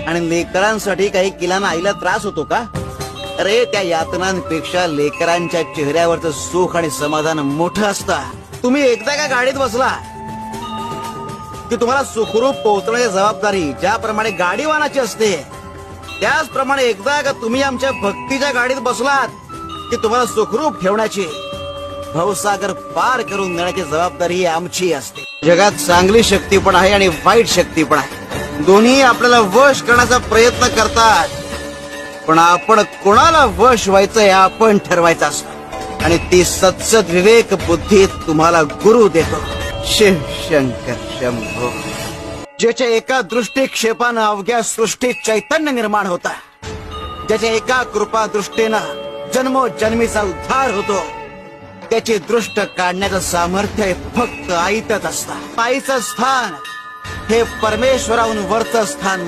आणि लेकरांसाठी काही किलाना आईला त्रास होतो का? अरे त्या यातनांपेक्षा लेकरांच्या चेहऱ्यावरचं सुख आणि समाधान मोठं असतं. तुम्ही एकदा का गाडीत बसला की तुम्हाला सुखरूप पोहोचण्याची जबाबदारी ज्याप्रमाणे गाडीवानाची असते, त्याचप्रमाणे एकदा का तुम्ही आमच्या भक्तीच्या गाडीत बसलात की तुम्हाला सुखरूप ठेवण्याची, भवसागर पार करून नेण्याची जबाबदारी आमची असते. जगात चांगली शक्ती पण आहे आणि वाईट शक्ती पण आहे. दोन्ही आपल्याला वश करण्याचा प्रयत्न करतात, पण आपण कोणाला वश व्हायचं हे आपण ठरवायचं असतं. आणि ती सत्सद विवेक बुद्धी तुम्हाला गुरु देतो. शिव शंकर शंभो. ज्याच्या एका दृष्टिक्षेपानं अवघ्या सृष्टीत चैतन्य निर्माण होता, ज्याच्या एका कृपा दृष्टीनं जन्मोजन्मीचा उद्धार होतो, त्याची दृष्ट काढण्याचं सामर्थ्य फक्त आईतच असतं. आईचं स्थान हे परमेश्वराहून वरचं स्थान